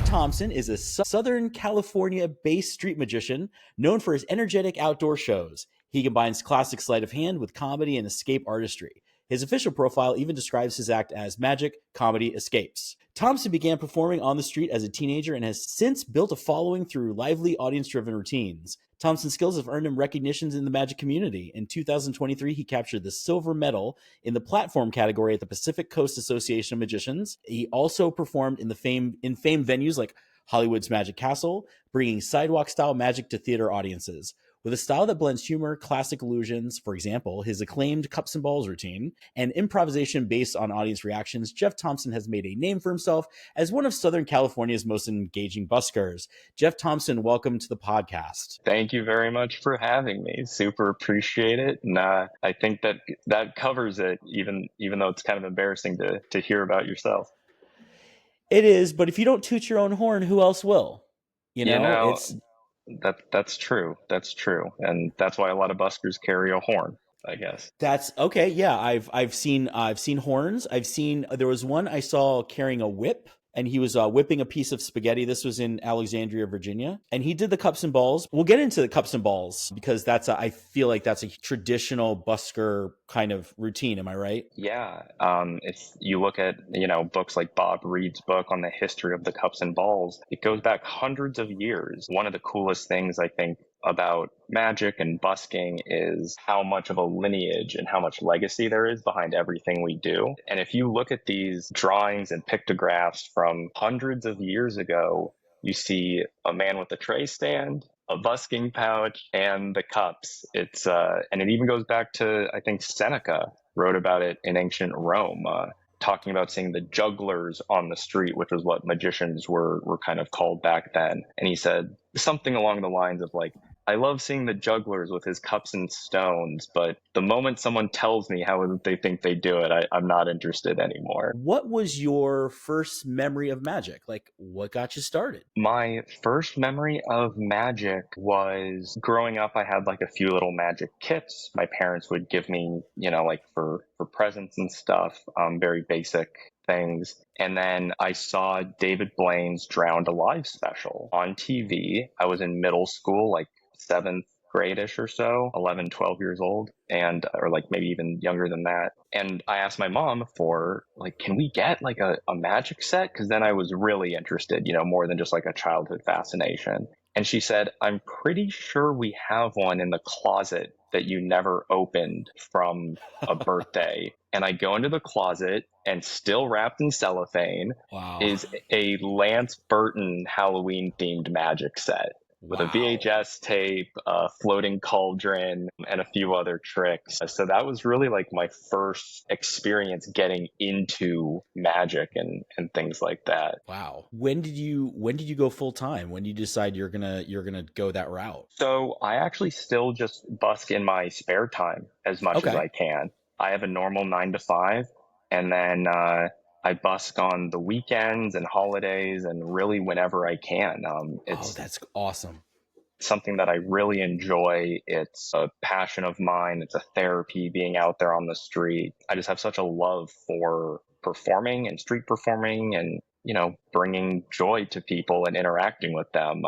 Thomson is a Southern California-based street magician known for his energetic outdoor shows. He combines classic sleight of hand with comedy and escape artistry. His official profile even describes his act as magic, comedy, escapes. Thomson began performing on the street as a teenager and has since built a following through lively, audience-driven routines. Thomson's skills have earned him recognitions in the magic community. In 2023, he captured the silver medal in the platform category at the Pacific Coast Association of Magicians. He also performed in famed venues like Hollywood's Magic Castle, bringing sidewalk-style magic to theater audiences. With a style that blends humor, classic illusions, for example, his acclaimed cups and balls routine, and improvisation based on audience reactions, Jeff Thomson has made a name for himself as one of Southern California's most engaging buskers. Jeff Thomson, welcome to the podcast. Thank you very much for having me. Super appreciate it. And I think that covers it, even though it's kind of embarrassing to hear about yourself. It is, but if you don't toot your own horn, who else will? That's true. That's true. And that's why a lot of buskers carry a horn, I guess. That's okay. Yeah, I've seen horns. There was one I saw carrying a whip, and he was whipping a piece of spaghetti. This was in Alexandria, Virginia, and he did the cups and balls. We'll get into the cups and balls because I feel like that's a traditional busker kind of routine. Am I right? Yeah. If you look at books like Bob Reed's book on the history of the cups and balls, it goes back hundreds of years. One of the coolest things I think about magic and busking is how much of a lineage and how much legacy there is behind everything we do. And if you look at these drawings and pictographs from hundreds of years ago, you see a man with a tray stand, a busking pouch, and the cups. It's and it even goes back to, I think, Seneca wrote about it in ancient Rome, talking about seeing the jugglers on the street, which was what magicians were kind of called back then. And he said something along the lines of like, I love seeing the jugglers with his cups and stones, but the moment someone tells me how they think they do it, I'm not interested anymore. What was your first memory of magic? Like, what got you started? My first memory of magic was growing up. I had like a few little magic kits my parents would give me, like for presents and stuff, very basic things. And then I saw David Blaine's Drowned Alive special on TV. I was in middle school, like 7th grade-ish or so, 11, 12 years old, and or like maybe even younger than that. And I asked my mom for like, can we get like a magic set? Because then I was really interested, more than just like a childhood fascination. And she said, I'm pretty sure we have one in the closet that you never opened from a birthday. And I go into the closet, and still wrapped in cellophane is a Lance Burton Halloween themed magic set with a VHS tape, a floating cauldron, and a few other tricks. So that was really like my first experience getting into magic and things like that. Wow. When did you go full time? When did you decide you're gonna go that route? So I actually still just busk in my spare time as much as I can. I have a normal 9 to 5, and then I busk on the weekends and holidays and really whenever I can. That's awesome. Something that I really enjoy. It's a passion of mine. It's a therapy being out there on the street. I just have such a love for performing and street performing and, bringing joy to people and interacting with them.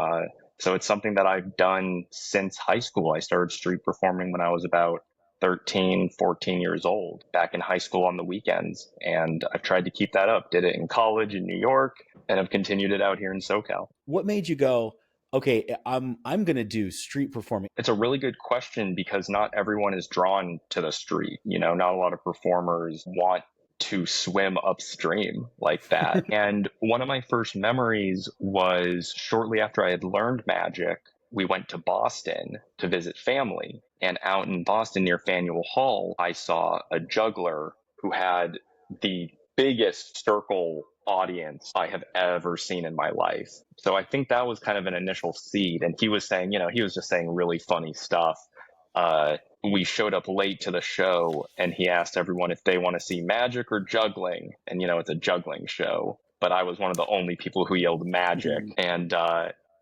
So it's something that I've done since high school. I started street performing when I was about 13, 14 years old, back in high school on the weekends. And I've tried to keep that up. Did it in college in New York, and have continued it out here in SoCal. What made you go, okay, I'm going to do street performing? It's a really good question because not everyone is drawn to the street. Not a lot of performers want to swim upstream like that. And one of my first memories was shortly after I had learned magic. We went to Boston to visit family. And out in Boston near Faneuil Hall, I saw a juggler who had the biggest circle audience I have ever seen in my life. So I think that was kind of an initial seed. And he was saying, he was just saying really funny stuff. We showed up late to the show, and he asked everyone if they want to see magic or juggling. And, it's a juggling show. But I was one of the only people who yelled magic. And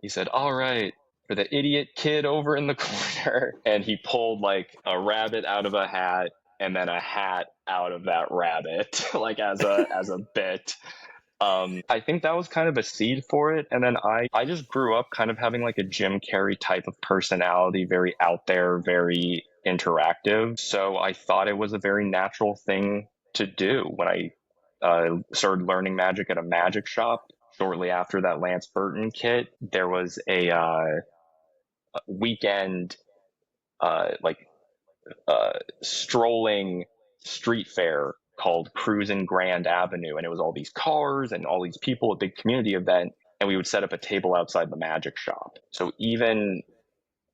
he said, all right, for the idiot kid over in the corner. And he pulled like a rabbit out of a hat and then a hat out of that rabbit, like as a bit. I think that was kind of a seed for it. And then I just grew up kind of having like a Jim Carrey type of personality, very out there, very interactive. So I thought it was a very natural thing to do when I started learning magic at a magic shop. Shortly after that Lance Burton kit, there was a weekend like strolling street fair called Cruisin' Grand Avenue, and it was all these cars and all these people, a big community event, and we would set up a table outside the magic shop. So even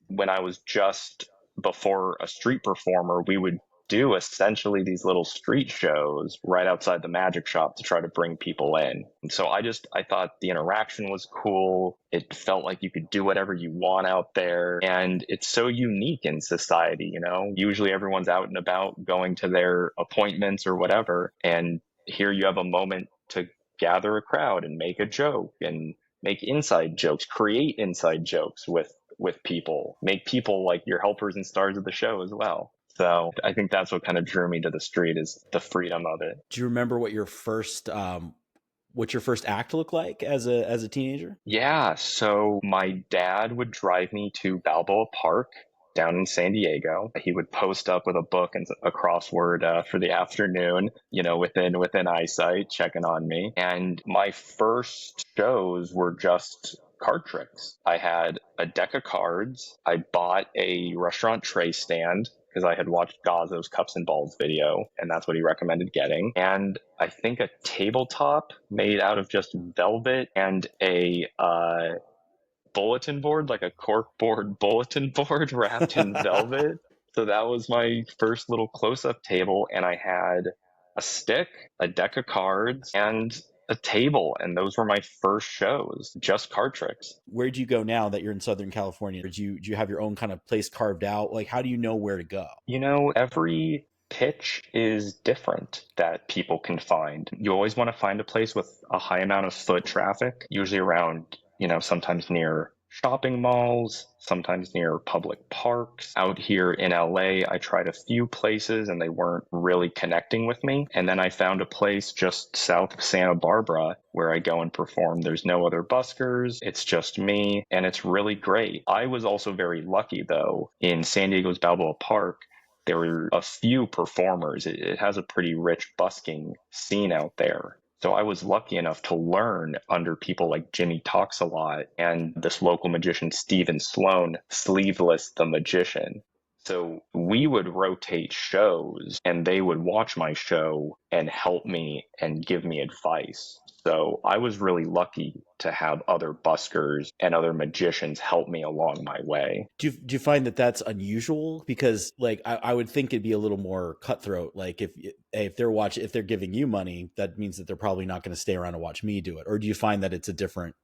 when I was just before a street performer, we would do essentially these little street shows right outside the magic shop to try to bring people in. And so I thought the interaction was cool. It felt like you could do whatever you want out there. And it's so unique in society, you know? Usually everyone's out and about going to their appointments or whatever. And here you have a moment to gather a crowd and make a joke and make inside jokes, create inside jokes with people, make people like your helpers and stars of the show as well. So I think that's what kind of drew me to the street is the freedom of it. Do you remember what your first act looked like as a teenager? Yeah, so my dad would drive me to Balboa Park down in San Diego. He would post up with a book and a crossword for the afternoon, you know, within eyesight, checking on me. And my first shows were just card tricks. I had a deck of cards. I bought a restaurant tray stand because I had watched Gazzo's Cups and Balls video, and that's what he recommended getting. And I think a tabletop made out of just velvet and a bulletin board, like a corkboard bulletin board wrapped in velvet. So that was my first little close-up table, and I had a stick, a deck of cards, and a table, and those were my first shows, just card tricks. Where do you go now that you're in Southern California? Do you have your own kind of place carved out? Like, how do you know where to go? You know, every pitch is different that people can find. You always want to find a place with a high amount of foot traffic, usually around, you know, sometimes near shopping malls, sometimes near public parks. Out here in LA, I tried a few places and they weren't really connecting with me. And then I found a place just south of Santa Barbara where I go and perform. There's no other buskers, it's just me, and it's really great. I was also very lucky though. In San Diego's Balboa Park, there were a few performers. It has a pretty rich busking scene out there. So I was lucky enough to learn under people like Jimmy Talks a Lot and this local magician, Stephen Sloan, Sleeveless the Magician. So we would rotate shows and they would watch my show and help me and give me advice. So I was really lucky to have other buskers and other magicians help me along my way. Do you find that that's unusual? Because like I would think it'd be a little more cutthroat. Like if they're giving you money, that means that they're probably not going to stay around to watch me do it. Or do you find that it's a different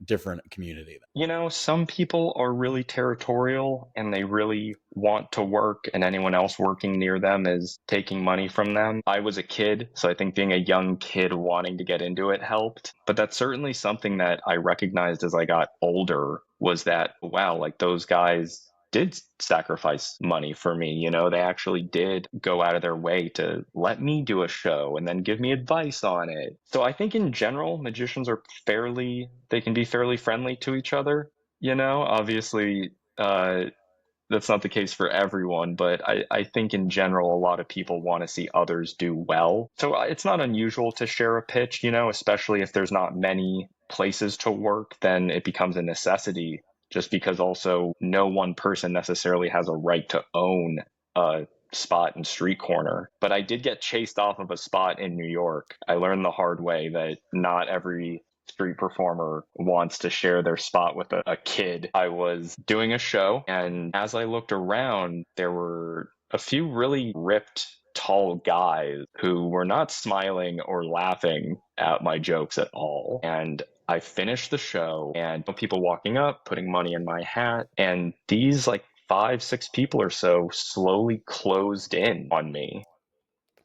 community? You know, some people are really territorial and they really want to work, and anyone else working near them is taking money from them. I was a kid, so I think being a young kid wanting to get into it helped. But that's certainly something that I recognized as I got older was that, wow, like those guys did sacrifice money for me. You know, they actually did go out of their way to let me do a show and then give me advice on it. So I think in general, magicians are they can be fairly friendly to each other. You know, obviously, that's not the case for everyone, but I think in general, a lot of people want to see others do well. So it's not unusual to share a pitch, you know, especially if there's not many places to work, then it becomes a necessity just because also no one person necessarily has a right to own a spot in street corner. But I did get chased off of a spot in New York. I learned the hard way that not every street performer wants to share their spot with a kid. I was doing a show, and as I looked around, there were a few really ripped, tall guys who were not smiling or laughing at my jokes at all. And I finished the show, and people walking up, putting money in my hat, and these like 5, 6 people or so slowly closed in on me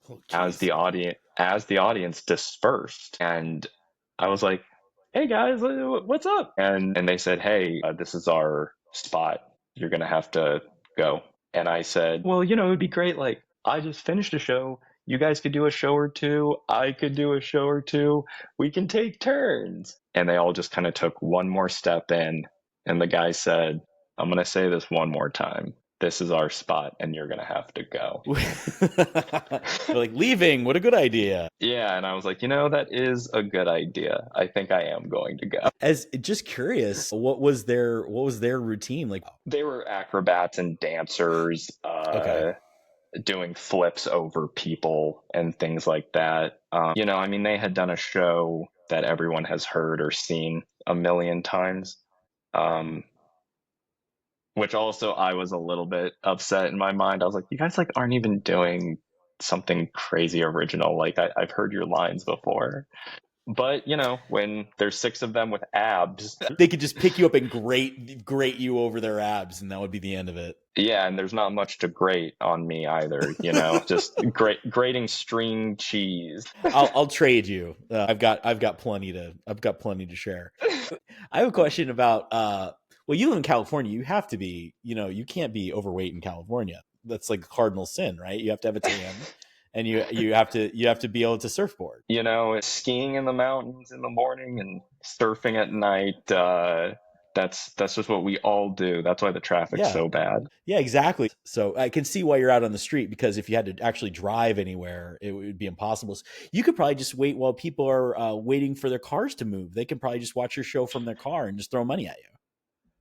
Oh, as jeez. the audience dispersed. And I was like, hey guys, what's up? And they said, hey, this is our spot, you're gonna have to go. And I said, well, you know, it'd be great, like I just finished a show, you guys could do a show or two. I could do a show or two. We can take turns. And they all just kind of took one more step in. And the guy said, I'm going to say this one more time. This is our spot, and you're going to have to go. They're like, leaving. What a good idea. Yeah, and I was like, that is a good idea. I think I am going to go. As just curious, what was their routine like? They were acrobats and dancers, Okay. doing flips over people and things like that. I mean, they had done a show that everyone has heard or seen a million times. Um, which also I was a little bit upset in my mind. I was like, you guys like aren't even doing something crazy original. Like I've heard your lines before. But when there's six of them with abs, They could just pick you up and grate you over their abs, and that would be the end of it. yeah, and there's not much to grate on me either. Just grating string cheese. I'll trade you. I've got plenty to share. I have a question about well, you live in California. You have to be, you can't be overweight in California. That's like a cardinal sin, right? You have to have a tan, and you have to be able to surfboard. Skiing in the mountains in the morning and surfing at night. That's just what we all do. That's why the traffic's so bad. Yeah, exactly. So I can see why you're out on the street, because if you had to actually drive anywhere, it would be impossible. You could probably just wait while people are waiting for their cars to move. They can probably just watch your show from their car and just throw money at you.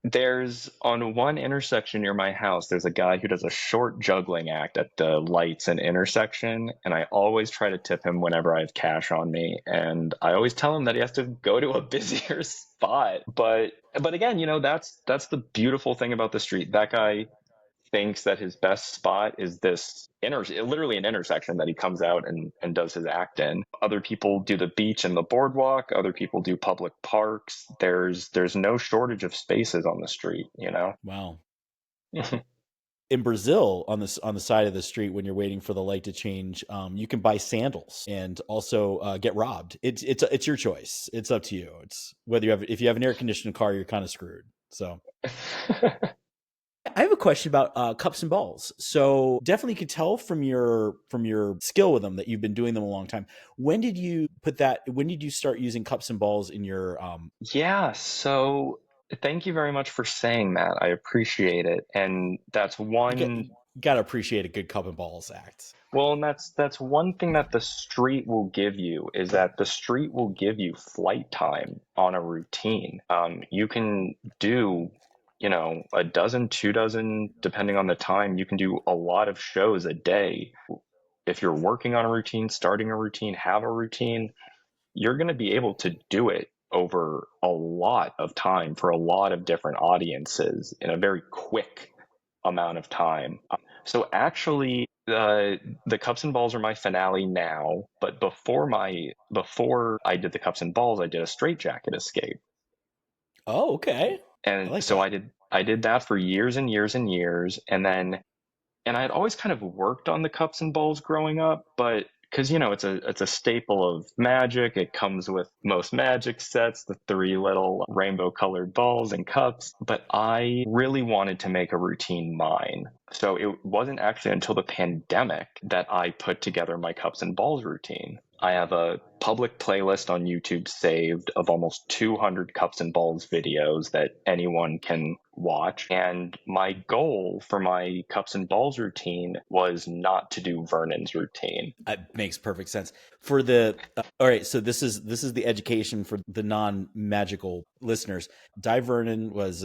There's on one intersection near my house, there's a guy who does a short juggling act at the lights and intersection. And I always try to tip him whenever I have cash on me. And I always tell him that he has to go to a busier spot. But again, that's the beautiful thing about the street. That guy thinks that his best spot is this literally an intersection that he comes out and does his act in. Other people do the beach and the boardwalk. Other people do public parks. There's no shortage of spaces on the street. Wow. In Brazil, on the side of the street, when you're waiting for the light to change, you can buy sandals and also get robbed. It's your choice. It's up to you. It's whether if you have an air conditioned car, you're kind of screwed. So I have a question about cups and balls. So definitely could tell from your skill with them that you've been doing them a long time. When did you start using cups and balls in your Yeah, so thank you very much for saying that. I appreciate it. And that's you gotta appreciate a good cup and balls act. well, and that's one thing that the street will give you is that the street will give you flight time on a routine. You can do, a dozen, 2 dozen, depending on the time. You can do a lot of shows a day. If you're working on a routine, starting a routine, have a routine, you're going to be able to do it over a lot of time for a lot of different audiences in a very quick amount of time. So actually, the cups and balls are my finale now. But before I did the cups and balls, I did a straitjacket escape. Oh, okay. I And like so that. I did that for years and years and years, and I had always kind of worked on the cups and balls growing up, but because it's a staple of Magic. It comes with most Magic sets, the three little rainbow colored balls and cups. But I really wanted to make a routine mine. So it wasn't actually until the pandemic that I put together my cups and balls routine. I have a public playlist on YouTube saved of almost 200 cups and balls videos that anyone can watch. And my goal for my cups and balls routine was not to do Vernon's routine. It makes perfect sense. For the all right, so this is the education for the non-magical listeners. Di Vernon was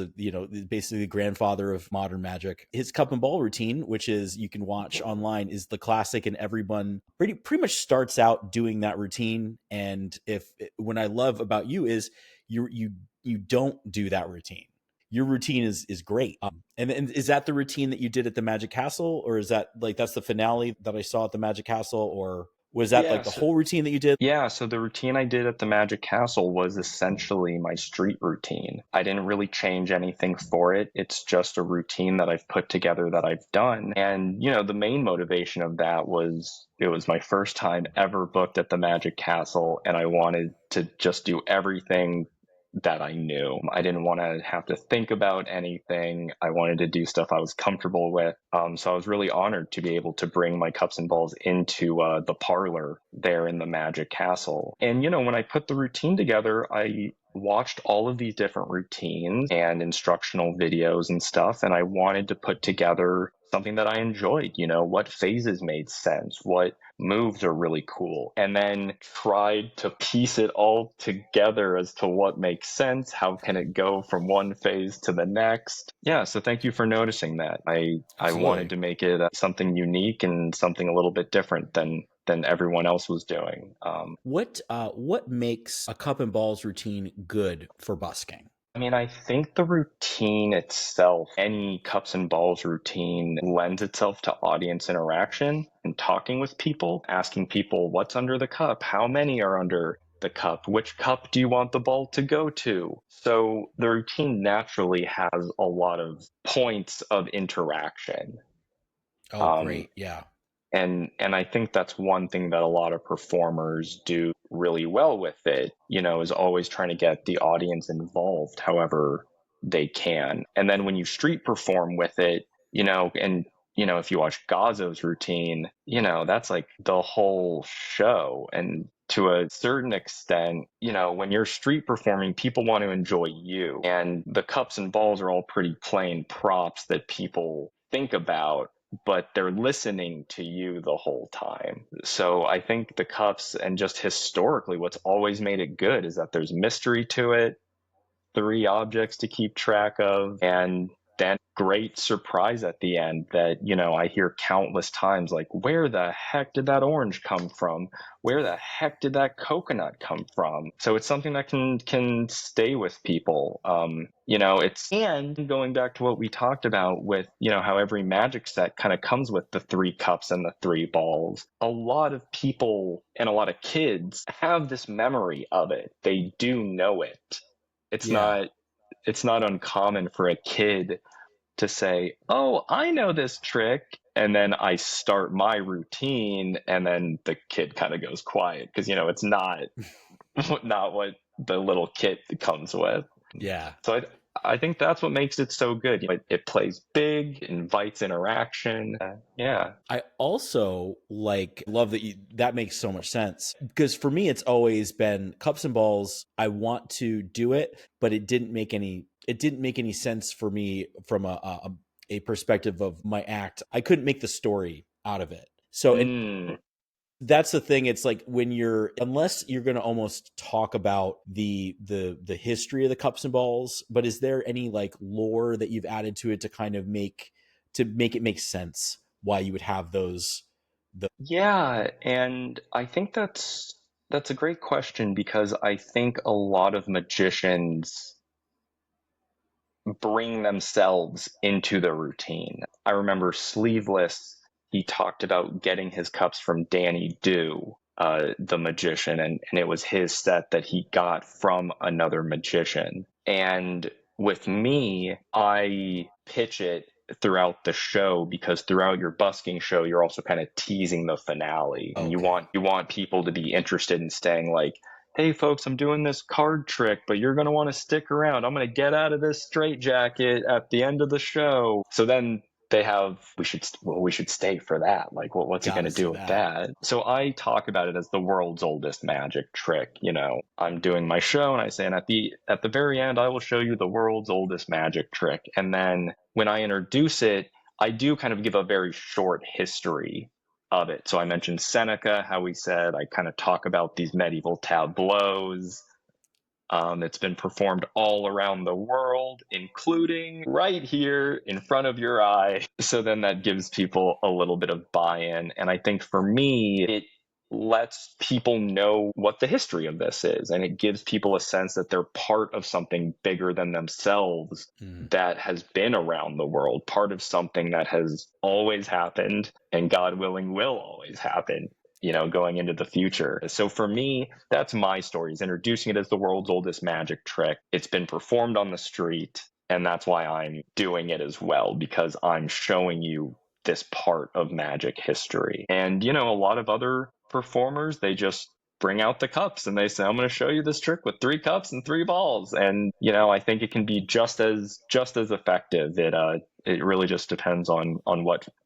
basically the grandfather of modern Magic. His cup and ball routine, which is you can watch online, is the classic, and everyone pretty much starts out doing that routine. And what I love about you is you don't do that routine. Your routine is great. And is that the routine that you did at the Magic Castle, or is that that's the finale that I saw at the Magic Castle, or was that Yeah, the whole routine that you did? Yeah, so the routine I did at the Magic Castle was essentially my street routine. I didn't really change anything for it. It's just a routine that I've put together that I've done. And, the main motivation of that was it was my first time ever booked at the Magic Castle, and I wanted to just do everything that I knew. I didn't want to have to think about anything. I wanted to do stuff I was comfortable with. So I was really honored to be able to bring my cups and balls into the parlor there in the Magic Castle. And, when I put the routine together, I watched all of these different routines and instructional videos and stuff, and I wanted to put together something that I enjoyed. What phases made sense, what moves are really cool, and then tried to piece it all together as to what makes sense. How can it go from one phase to the next? Yeah, so thank you for noticing that. I wanted Absolutely. to make it something unique and something a little bit different than everyone else was doing. What makes a cup and balls routine good for busking? I think the routine itself, any cups and balls routine, lends itself to audience interaction and talking with people, asking people what's under the cup, how many are under the cup, which cup do you want the ball to go to? So the routine naturally has a lot of points of interaction. Oh, Um, great. Yeah. and I think that's one thing that a lot of performers do really well with it, is always trying to get the audience involved however they can. And then when you street perform with it, and if you watch Gazzo's routine, that's like the whole show. And to a certain extent, when you're street performing, people want to enjoy you. And the cups and balls are all pretty plain props that people think about, but they're listening to you the whole time. So I think the cups, and just historically, what's always made it good is that there's mystery to it, three objects to keep track of, and then great surprise at the end that, I hear countless times, like, where the heck did that orange come from? Where the heck did that coconut come from? So it's something that can stay with people. It's, and going back to what we talked about with, how every magic set kind of comes with the three cups and the three balls. A lot of people and a lot of kids have this memory of it. They do know it. It's Yeah. not it's not uncommon for a kid to say, "Oh, I know this trick." And then I start my routine, and then the kid kind of goes quiet because it's not not what the little kid comes with. Yeah. So I think that's what makes it so good. It plays big, invites interaction. Yeah. I also love that that makes so much sense because for me it's always been cups and balls. I want to do it, but it didn't make any sense for me from a perspective of my act. I couldn't make the story out of it. So and Mm. that's the thing. It's like when unless you're going to almost talk about the history of the cups and balls, but is there any like lore that you've added to it to kind of make it make sense why you would have the Yeah, and I think that's a great question because I think a lot of magicians bring themselves into the routine. I remember Sleeveless, he talked about getting his cups from Danny Dew, the magician, and it was his set that he got from another magician. And with me, I pitch it throughout the show because throughout your busking show, you're also kind of teasing the finale. And you okay. want people to be interested in staying like, hey folks, I'm doing this card trick, but you're going to want to stick around. I'm going to get out of this straitjacket at the end of the show. So then they have, we should stay for that. Like, what's he going Gotta to see do with that. that? So I talk about it as the world's oldest magic trick. I'm doing my show and I say, and at the very end, I will show you the world's oldest magic trick. And then when I introduce it, I do kind of give a very short history of it. So I mentioned Seneca, how he said, I kind of talk about these medieval tableaus. It's been performed all around the world, including right here in front of your eye. So then that gives people a little bit of buy-in. And I think for me, it lets people know what the history of this is. And it gives people a sense that they're part of something bigger than themselves Mm. that has been around the world, part of something that has always happened and God willing will always happen, going into the future. So for me, that's my story, is introducing it as the world's oldest magic trick. It's been performed on the street, and that's why I'm doing it as well, because I'm showing you this part of magic history. And, a lot of other performers, they just bring out the cups and they say, I'm going to show you this trick with 3 cups and 3 balls. And, I think it can be just as effective. It really just depends on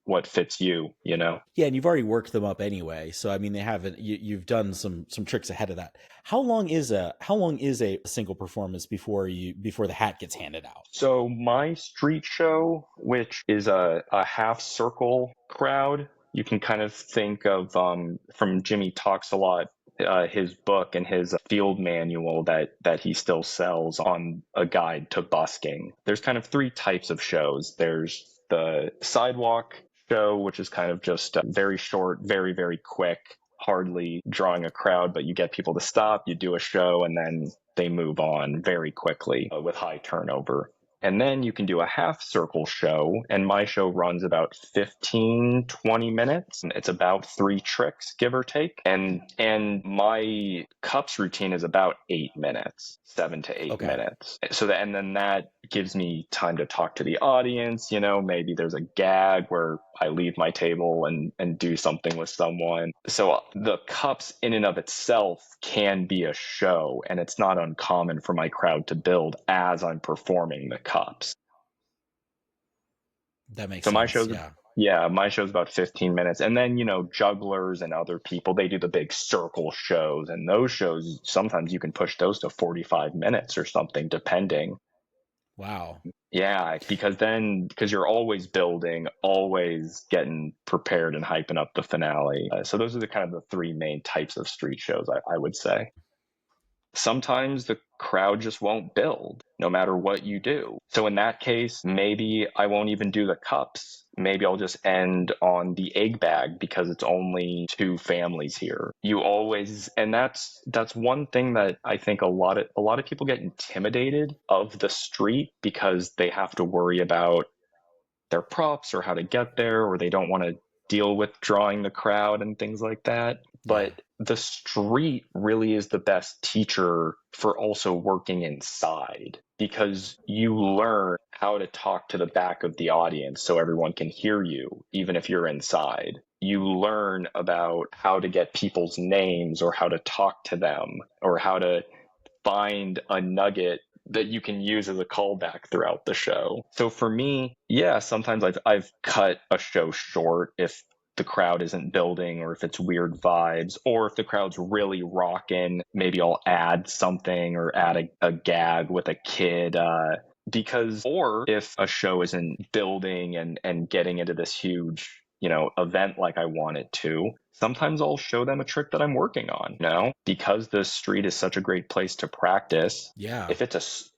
what fits you. Yeah, and you've already worked them up anyway. So I mean, they haven't. You've done some tricks ahead of that. How long is a single performance before the hat gets handed out? So my street show, which is a half circle crowd, you can kind of think of from Jimmy Talks a Lot, his book and his field manual that he still sells on a guide to busking. There's kind of 3 types of shows. There's the sidewalk show, which is kind of just very short, very, very quick, hardly drawing a crowd, but you get people to stop, you do a show, and then they move on very quickly with high turnover. And then you can do a half circle show, and my show runs about 15, 20 minutes. It's about 3 tricks, give or take. And my cups routine is about 8 minutes, 7 to 8 Okay. minutes. And then that gives me time to talk to the audience. Maybe there's a gag where I leave my table and do something with someone. So the cups in and of itself can be a show, and it's not uncommon for my crowd to build as I'm performing the cups. That makes So my sense. show's Yeah. yeah, my show's about 15 minutes. And then, jugglers and other people, they do the big circle shows, and those shows sometimes you can push those to 45 minutes or something depending. Wow. Yeah, because you're always building, always getting prepared and hyping up the finale. So those are the kind of the 3 main types of street shows, I would say. Sometimes the crowd just won't build no matter what you do. So in that case, maybe I won't even do the cups. Maybe I'll just end on the egg bag because it's only 2 families here. And that's one thing that I think a lot of people get intimidated of the street because they have to worry about their props or how to get there, or they don't want to deal with drawing the crowd and things like that. Yeah. But the street really is the best teacher for also working inside, because you learn how to talk to the back of the audience so everyone can hear you, even if you're inside. You learn about how to get people's names or how to talk to them or how to find a nugget that you can use as a callback throughout the show. So for me, yeah, sometimes I've cut a show short if the crowd isn't building, or if it's weird vibes, or if the crowd's really rocking, maybe I'll add something or add a gag with a kid. Or if a show isn't building and getting into this huge, event like I want it to, sometimes I'll show them a trick that I'm working on, because the street is such a great place to practice. Yeah. If it's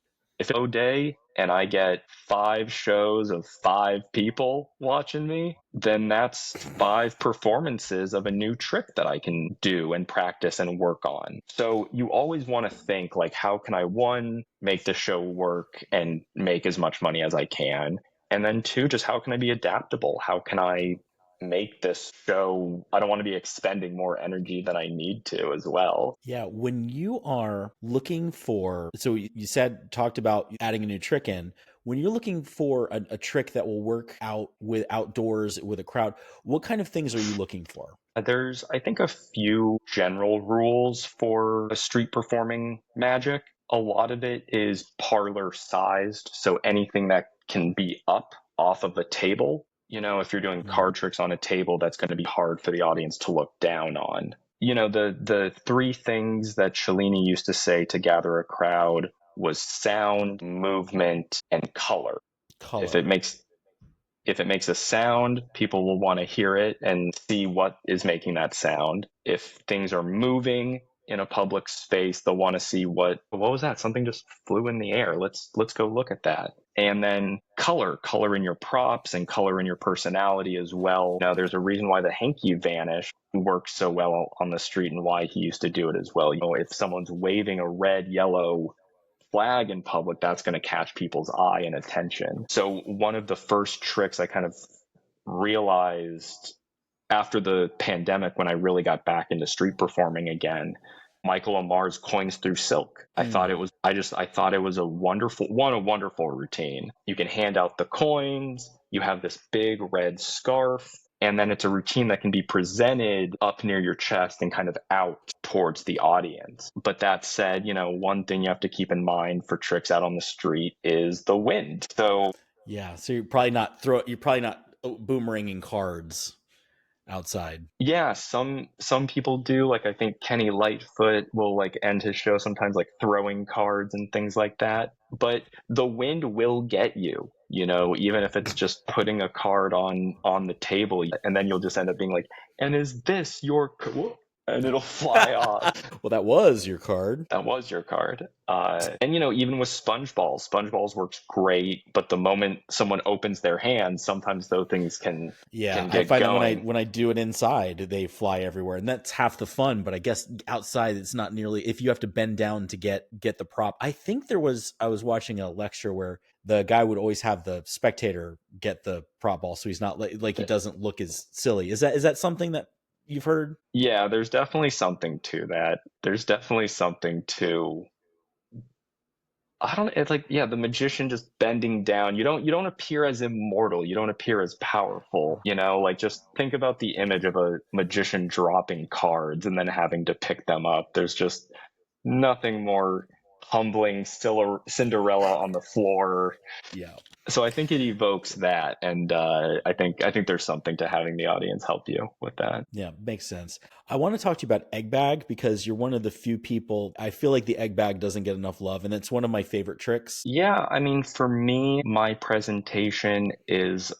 a day and I get 5 shows of 5 people watching me, then that's 5 performances of a new trick that I can do and practice and work on. So you always want to think like, how can I, 1, make the show work and make as much money as I can? And then 2, just how can I be adaptable? How can I make this show? I don't want to be expending more energy than I need to as well. Yeah, when you are looking for, so you said, talked about adding a new trick in. When you're looking for a trick that will work out with outdoors with a crowd, what kind of things are you looking for? There's, I think, a few general rules for a street performing magic. A lot of it is parlor sized, so anything that can be up off of a table. If you're doing Mm. card tricks on a table, that's going to be hard for the audience to look down on. The 3 things that Cellini used to say to gather a crowd was sound, movement, and color. If it Color. makes if it makes a sound, people will want to hear it and see what is making that sound. If things are moving in a public space, they'll want to see what was that? Something just flew in the air. Let's go look at that. And then color in your props and color in your personality as well. Now, there's a reason why the hanky vanish works so well on the street and why he used to do it as well. If someone's waving a red, yellow flag in public, that's going to catch people's eye and attention. So one of the first tricks I kind of realized after the pandemic, when I really got back into street performing again, Michael Amar's Coins Through Silk. I thought it was a wonderful routine. You can hand out the coins, you have this big red scarf, And then it's a routine that can be presented up near your chest and kind of out towards the audience. But that said, one thing you have to keep in mind for tricks out on the street is the wind. So Yeah, so you're probably not boomeranging cards outside. yeah, some people do. Like I think Kenny Lightfoot will like end his show sometimes like throwing cards and things like that. But the wind will get you, even if it's just putting a card on the table, and then you'll just end up being like, "And is this your?" And it'll fly off. Well, that was your card. That was your card. And even with sponge balls works great, but the moment someone opens their hand, sometimes those things can Yeah, can I get find that going. when I do it inside, they fly everywhere, and that's half the fun. But I guess outside, it's not nearly. If you have to bend down to get the prop, I think I was watching a lecture where the guy would always have the spectator get the prop ball, so he's not like he doesn't look as silly. Is that something that you've heard? Yeah, there's definitely something to that. There's definitely something to I don't it's like yeah, the magician just bending down. You don't appear as immortal. You don't appear as powerful, like just think about the image of a magician dropping cards and then having to pick them up. There's just nothing more humbling Cinderella on the floor. Yeah. So I think it evokes that, and I think there's something to having the audience help you with that. Yeah, makes sense. I want to talk to you about egg bag because you're one of the few people. I feel like the egg bag doesn't get enough love, and it's one of my favorite tricks. Yeah, I mean, for me, my presentation is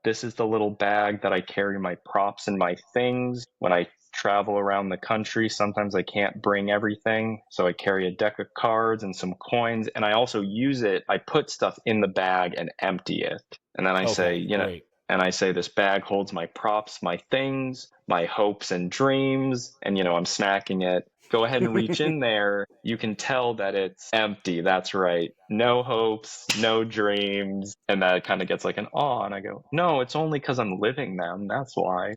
this is the little bag that I carry my props and my things. When I travel around the country, sometimes I can't bring everything, so I carry a deck of cards and some coins, and I also use it. I put stuff in the bag and empty it. And then I say, Okay, great. this bag holds my props, my things, my hopes and dreams, and I'm snacking it. Go ahead and reach in there. You can tell that it's empty. That's right. No hopes, no dreams. And that kind of gets like an awe. And I go, no, it's only because I'm living them. That's why.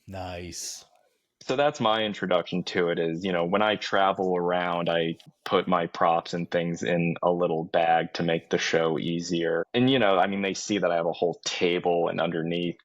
Nice. So that's my introduction to it is, when I travel around, I put my props and things in a little bag to make the show easier. And, I mean, they see that I have a whole table and underneath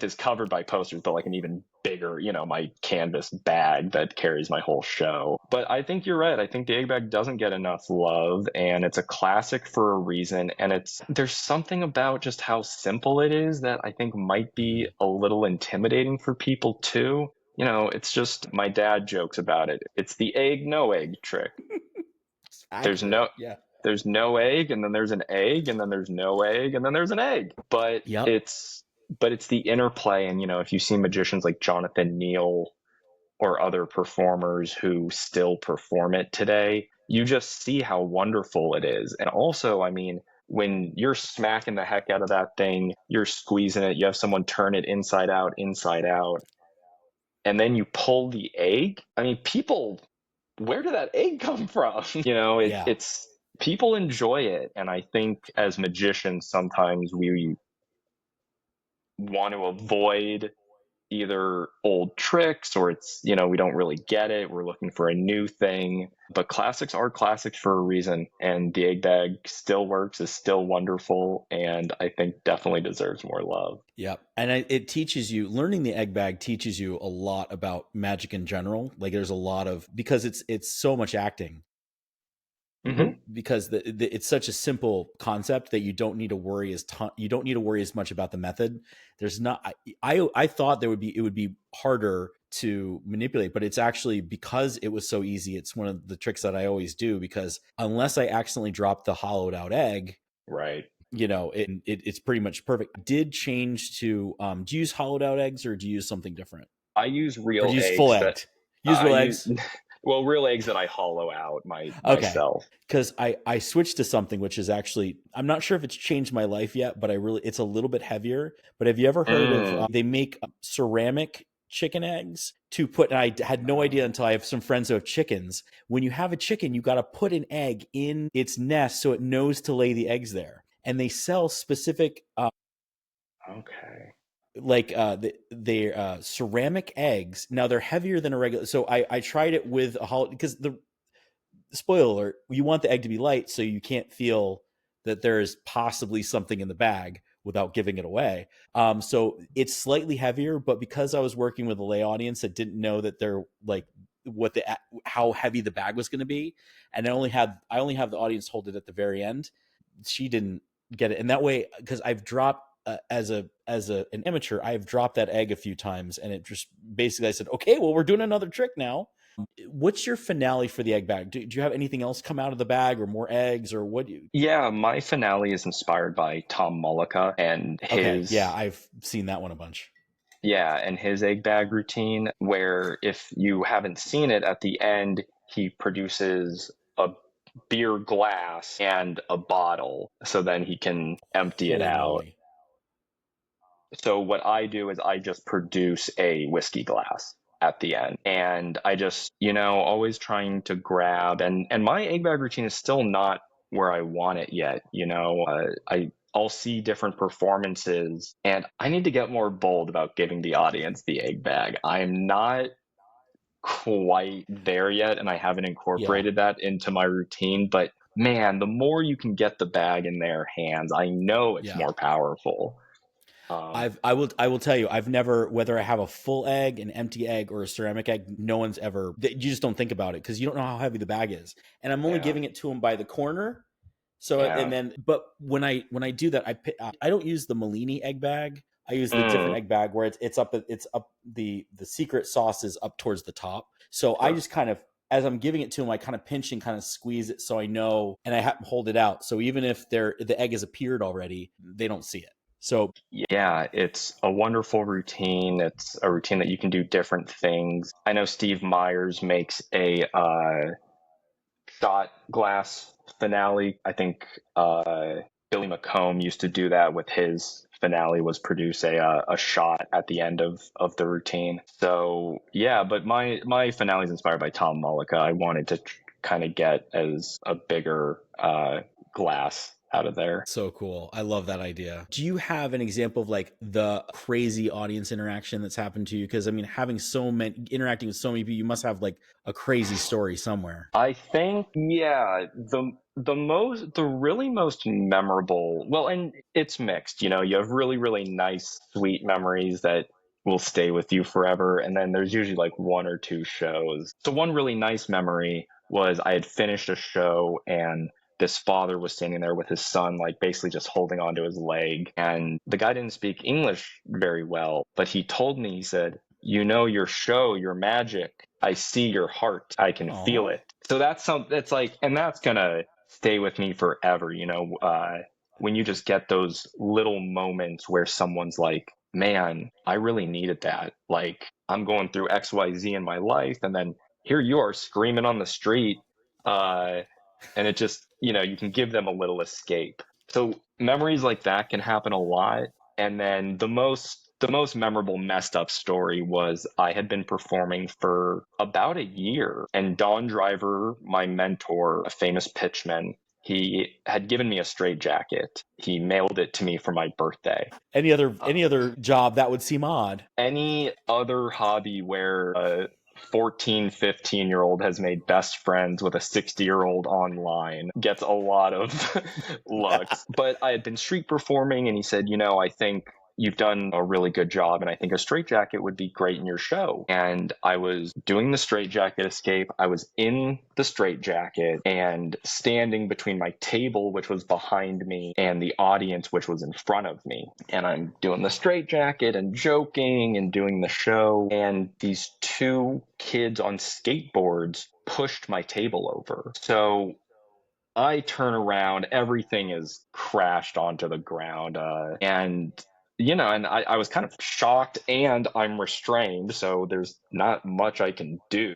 is covered by posters, but like an even bigger, my canvas bag that carries my whole show. But I think you're right. I think the egg bag doesn't get enough love, and it's a classic for a reason. And there's something about just how simple it is that I think might be a little intimidating for people too. It's just my dad jokes about it. It's the egg, no egg trick. It's There's accurate. no Yeah. there's no egg, and then there's an egg, and then there's no egg, and then there's an egg. But Yep. it's the interplay, and if you see magicians like Jonathan Neal or other performers who still perform it today, you just see how wonderful it is. And also, I mean, when you're smacking the heck out of that thing, you're squeezing it, you have someone turn it inside out, and then you pull the egg. I mean, people, where did that egg come from? Yeah. It's people enjoy it, and I think as magicians, sometimes we want to avoid either old tricks or it's we don't really get it, we're looking for a new thing. But classics are classics for a reason, and the egg bag still works, is still wonderful, and I think definitely deserves more love. Yep. And it teaches you, learning the egg bag teaches you a lot about magic in general. Like there's a lot of, because it's so much acting, Hmm. because it's such a simple concept that you don't need to worry you don't need to worry as much about the method. There's not, I thought it would be harder to manipulate, but it's actually, because it was so easy, it's one of the tricks that I always do, because unless I accidentally drop the hollowed out egg, Right. it's pretty much perfect. Did change to do you use hollowed out eggs, or do you use something different, I use or do real you use full eggs that egged? Use I real use eggs. well, real eggs that I hollow out Okay. myself. Because I switched to something which is actually, I'm not sure if it's changed my life yet, but it's a little bit heavier. But have you ever heard of, Mm. they make ceramic chicken eggs to put, and I had no idea until I have some friends who have chickens. When you have a chicken, you got to put an egg in its nest so it knows to lay the eggs there. And they sell specific, Okay. like they ceramic eggs. Now they're heavier than a regular. So I tried it with a hollow, because the spoiler alert, you want the egg to be light so you can't feel that there is possibly something in the bag. without giving it away. So it's slightly heavier, but because I was working with a lay audience that didn't know that they're like what the how heavy the bag was going to be, and I only have the audience hold it at the very end. She didn't get it, and that way, because I've dropped as an amateur, I've dropped that egg a few times, and it just basically I said, okay, well, we're doing another trick now. What's your finale for the egg bag? Do you have anything else come out of the bag, or more eggs, or what do you? Yeah, my finale is inspired by Tom Mullica and Okay, yeah, his I've seen that one a bunch. yeah, and his egg bag routine, where if you haven't seen it, at the end he produces a beer glass and a bottle so then he can empty it Holy out. moly! So what I do is I just produce a whiskey glass at the end. And I just, always trying to grab and my egg bag routine is still not where I want it yet. I'll see different performances and I need to get more bold about giving the audience the egg bag. I'm not quite there yet and I haven't Yeah, incorporated that into my routine, but man, the more you can get the bag in their hands, I know it's yeah. more powerful. I will tell you, I've never, whether I have a full egg, an empty egg, or a ceramic egg, no one's ever. You just don't think about it because you don't know how heavy the bag is, and I'm only Yeah. giving it to them by the corner. So and Yeah. then, but when I do that, I don't use the Malini egg bag. I use the different Mm, egg bag where it's up the secret sauce is up towards the top. So I sure. just kind of, as I'm giving it to them, I kind of pinch and kind of squeeze it so I know, and I hold it out. So even if the egg has appeared already, they don't see it. So Yeah, it's a wonderful routine. It's a routine that you can do different things. I know Steve Myers makes a shot glass finale. I think Billy McComb used to do that with his finale, was produce a shot at the end of the routine. So yeah, but my finale is inspired by Tom Mullica. I wanted to kind of get as a bigger glass out of there. so cool. I love that idea. Do you have an example of like the crazy audience interaction that's happened to you? Because I mean, having so many interacting with so many people, you must have like a crazy story somewhere. I think, yeah, the really most memorable, well, and it's mixed, you have really, really nice, sweet memories that will stay with you forever. And then there's usually like one or two shows. So one really nice memory was I had finished a show and this father was standing there with his son, like basically just holding onto his leg. And the guy didn't speak English very well, but he told me, he said, your show, your magic. I see your heart. I can feel Oh, it. So that's something that's like, and that's gonna stay with me forever. When you just get those little moments where someone's like, man, I really needed that. Like, I'm going through XYZ in my life, and then here you are screaming on the street. Uh, and it just, you can give them a little escape. So memories like that can happen a lot. And then the most memorable messed up story was I had been performing for about a year, and Don Driver, my mentor, a famous pitchman, he had given me a straitjacket. He mailed it to me for my birthday. any other job that would seem odd. Any other hobby where a 14, 15-year-old has made best friends with a 60-year-old online gets a lot of looks. But I had been street performing, and he said, I think you've done a really good job, and I think a straitjacket would be great in your show. And I was doing the straitjacket escape. I was in the straitjacket and standing between my table, which was behind me, and the audience, which was in front of me. And I'm doing the straitjacket and joking and doing the show. And these two kids on skateboards pushed my table over. So I turn around, everything is crashed onto the ground. And I was kind of shocked and I'm restrained, so there's not much I can do.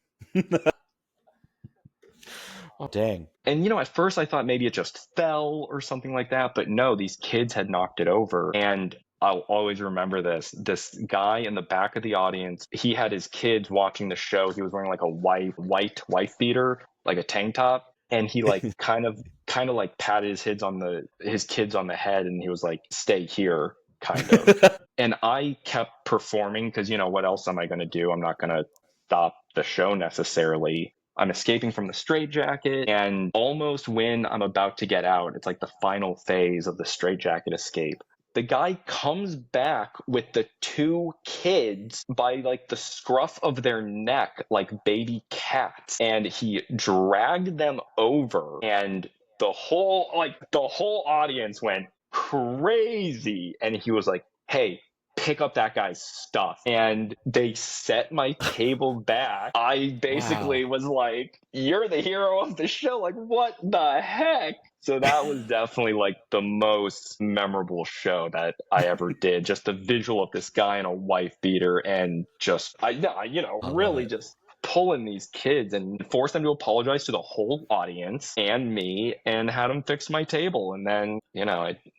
Oh, dang. And at first I thought maybe it just fell or something like that, but no, these kids had knocked it over. And I'll always remember this. This guy in the back of the audience, he had his kids watching the show. He was wearing like a white wife beater, like a tank top, and he like kind of like patted his kids on the head, and he was like, "Stay here," kind of. And I kept performing because what else am I going to do? I'm not going to stop the show necessarily. I'm escaping from the straitjacket, and almost when I'm about to get out, it's like the final phase of the straitjacket escape. The guy comes back with the two kids by like the scruff of their neck, like baby cats, and he dragged them over, and the whole audience went crazy. And he was like, "Hey, pick up that guy's stuff." And they set my table back. I basically Wow. was like, "You're the hero of the show." Like, what the heck? So that was definitely like the most memorable show that I ever did. Just the visual of this guy in a wife beater and just, I love really it. just pulling these kids and forced them to apologize to the whole audience and me, and had them fix my table. And then,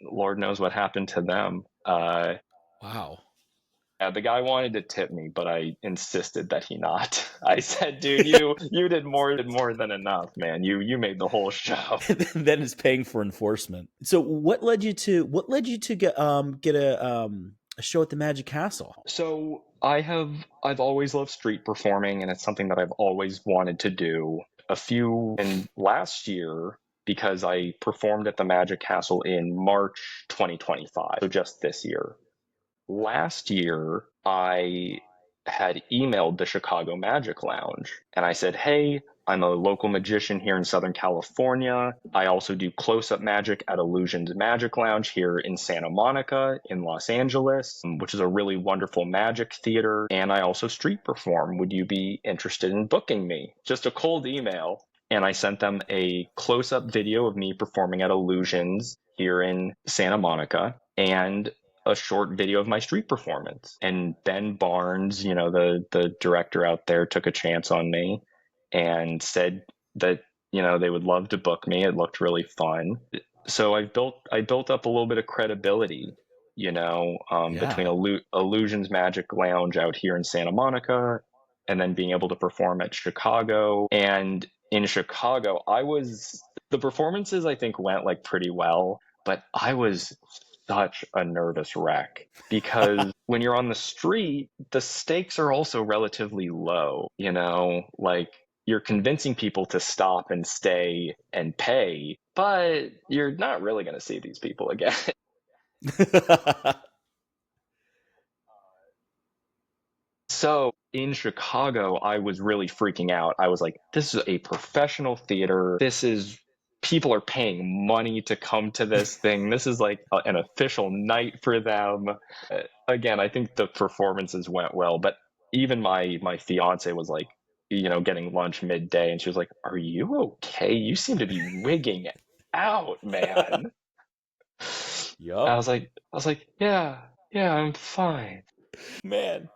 Lord knows what happened to them. Wow. Yeah, the guy wanted to tip me, but I insisted that he not. I said, "Dude, you did more than enough, man. You made the whole show." Then it's paying for enforcement. So what led you to get a show at the Magic Castle? So I've always loved street performing, and it's something that I've always wanted to do. And last year, because I performed at the Magic Castle in March 2025, so just this year. Last year, I had emailed the Chicago Magic Lounge and I said, "Hey, I'm a local magician here in Southern California. I also do close up magic at Illusions Magic Lounge here in Santa Monica in Los Angeles, which is a really wonderful magic theater. And I also street perform. Would you be interested in booking me?" Just a cold email. And I sent them a close up video of me performing at Illusions here in Santa Monica, and a short video of my street performance. And Ben Barnes, the director out there, took a chance on me and said that, they would love to book me. It looked really fun. So I built up a little bit of credibility, between Yeah. Illusions Magic Lounge out here in Santa Monica, and then being able to perform at Chicago. And in Chicago, the performances I think went like pretty well, but I was such a nervous wreck because when you're on the street, the stakes are also relatively low, like you're convincing people to stop and stay and pay, but you're not really going to see these people again. So in Chicago, I was really freaking out. I was like, this is a professional theater. People are paying money to come to this thing. This is like an official night for them. Again, I think the performances went well, but even my fiance was like, getting lunch midday, and she was like, "Are you okay? You seem to be wigging out, man." I Yup. was like, "Yeah, yeah, I'm fine." Man.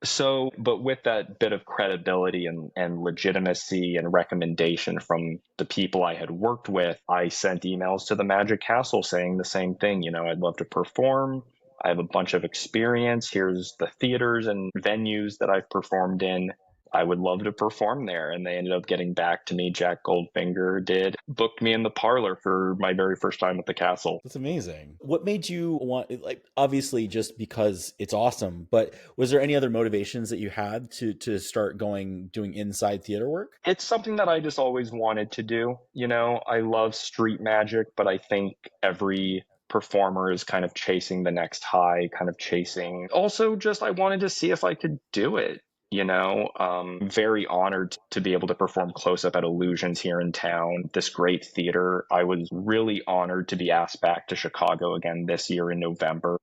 So, but with that bit of credibility and legitimacy and recommendation from the people I had worked with, I sent emails to the Magic Castle saying the same thing. I'd love to perform. I have a bunch of experience. Here's the theaters and venues that I've performed in. I would love to perform there. And they ended up getting back to me. Jack Goldfinger booked me in the parlor for my very first time at the castle. That's amazing. What made you want, like, obviously just because it's awesome, but was there any other motivations that you had to start doing inside theater work? It's something that I just always wanted to do. I love street magic, but I think every performer is kind of chasing the next high, kind of chasing. Also, just I wanted to see if I could do it. Very honored to be able to perform close up at Illusions here in town, this great theater. I was really honored to be asked back to Chicago again this year in November.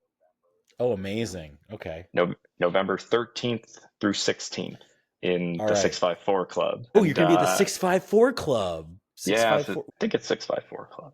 Oh, amazing. Okay. November 13th through 16th in All the right. 654 Club. Oh, you're And going to be at the 654 Club. yeah, I 654. think it's 654 Club.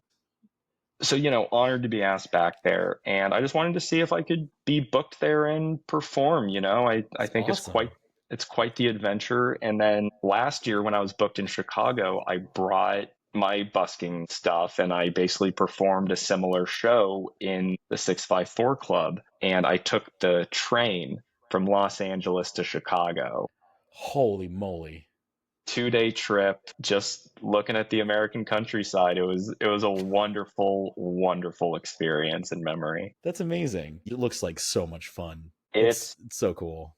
So, honored to be asked back there. And I just wanted to see if I could be booked there and perform. I That's think awesome. it's quite the adventure. And then last year when I was booked in Chicago, I brought my busking stuff and I basically performed a similar show in the 654 Club. And I took the train from Los Angeles to Chicago. Holy moly. 2-day trip, just looking at the American countryside. It was a wonderful, wonderful experience and memory. That's amazing. It looks like so much fun. It's It's so cool.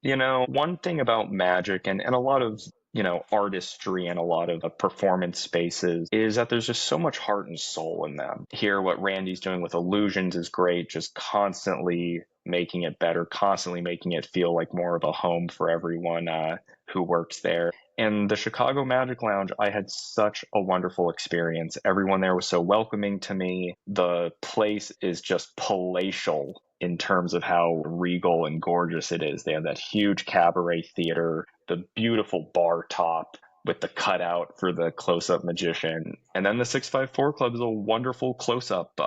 one thing about magic, and a lot of artistry and a lot of performance spaces is that there's just so much heart and soul in them. Here, what Randy's doing with Illusions is great, just constantly making it better, constantly making it feel like more of a home for everyone who works there. And the Chicago Magic Lounge, I had such a wonderful experience. Everyone there was so welcoming to me. The place is just palatial in terms of how regal and gorgeous it is. They have that huge cabaret theater, the beautiful bar top with the cutout for the close-up magician. And then the 654 Club is a wonderful close-up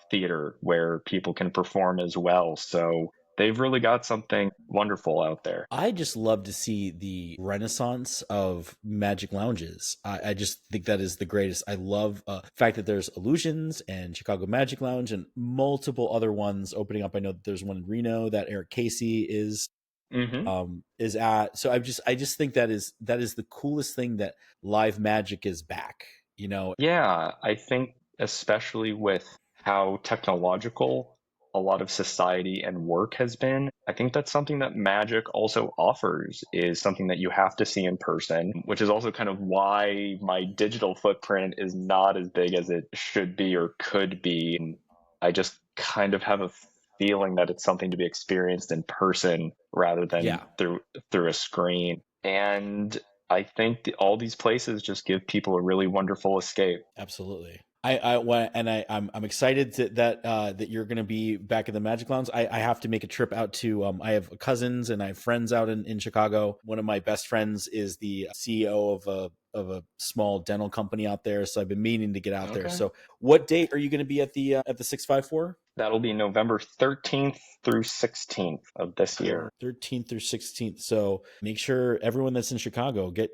theater where people can perform as well. So they've really got something wonderful out there. I just love to see the renaissance of magic lounges. I just think that is the greatest. I love the fact that there's Illusions and Chicago Magic Lounge and multiple other ones opening up. I know that there's one in Reno that Eric Casey is at. So I just think that is the coolest thing, that live magic is back, Yeah, I think especially with how technological a lot of society and work has been, I think that's something that magic also offers, is something that you have to see in person, which is also kind of why my digital footprint is not as big as it should be or could be. I just kind of have a feeling that it's something to be experienced in person rather than through a screen. And I think all these places just give people a really wonderful escape. Absolutely. I'm excited that you're going to be back in the Magic Lounge. I have to make a trip out to, I have cousins and I have friends out in Chicago. One of my best friends is the CEO of a small dental company out there. So I've been meaning to get out there. So what date are you going to be at the 654? That'll be November 13th through 16th of this year. 13th through 16th. So make sure everyone that's in Chicago get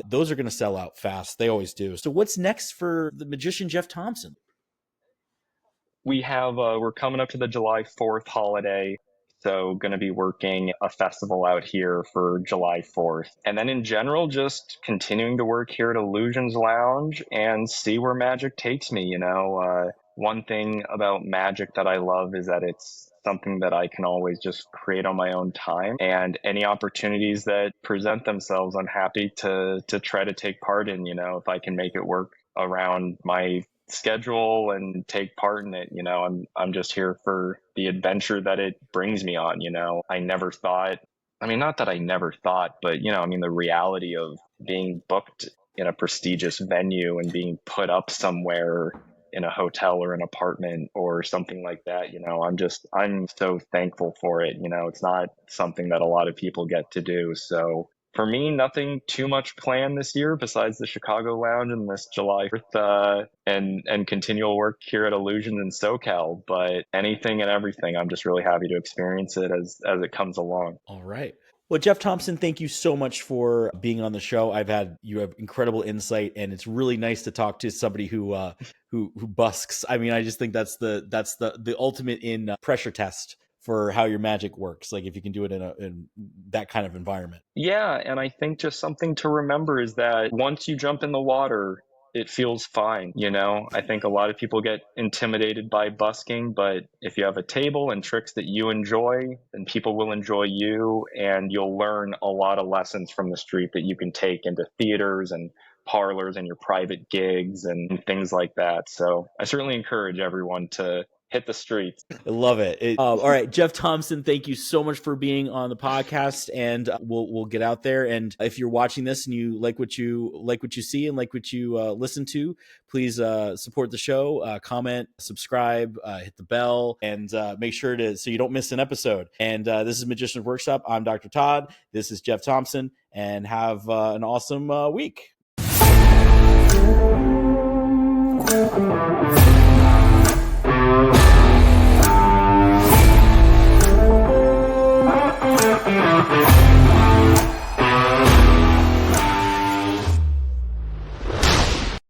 those are going to sell out fast. They always do. So what's next for the magician Jeff Thomson? We have, we're coming up to the July 4th holiday. So going to be working a festival out here for July 4th. And then in general, just continuing to work here at Illusions Lounge and see where magic takes me. One thing about magic that I love is that it's something that I can always just create on my own time. And any opportunities that present themselves, I'm happy to try to take part in, if I can make it work around my schedule and take part in it. I'm just here for the adventure that it brings me on. I never thought, not that I never thought, but the reality of being booked in a prestigious venue and being put up somewhere in a hotel or an apartment or something like that, I'm so thankful for it. It's not something that a lot of people get to do. So for me, nothing too much planned this year besides the Chicago Lounge and this July 4th, and continual work here at Illusions in SoCal. But anything and everything, I'm just really happy to experience it as it comes along. All right. Well, Jeff Thomson, thank you so much for being on the show. You have incredible insight, and it's really nice to talk to somebody who busks. I just think that's the ultimate in pressure test for how your magic works. Like if you can do it in that kind of environment. Yeah. And I think just something to remember is that once you jump in the water, it feels fine. I think a lot of people get intimidated by busking, but if you have a table and tricks that you enjoy, then people will enjoy you, and you'll learn a lot of lessons from the street that you can take into theaters and parlors and your private gigs and things like that. So I certainly encourage everyone to hit the streets. I love it. All right, Jeff Thomson, thank you so much for being on the podcast, and we'll get out there. And if you're watching this and you like what you see and like what you listen to, please support the show, comment, subscribe, hit the bell, and make sure so you don't miss an episode. And this is Magician's Workshop. I'm Dr. Todd. This is Jeff Thomson, and have an awesome week.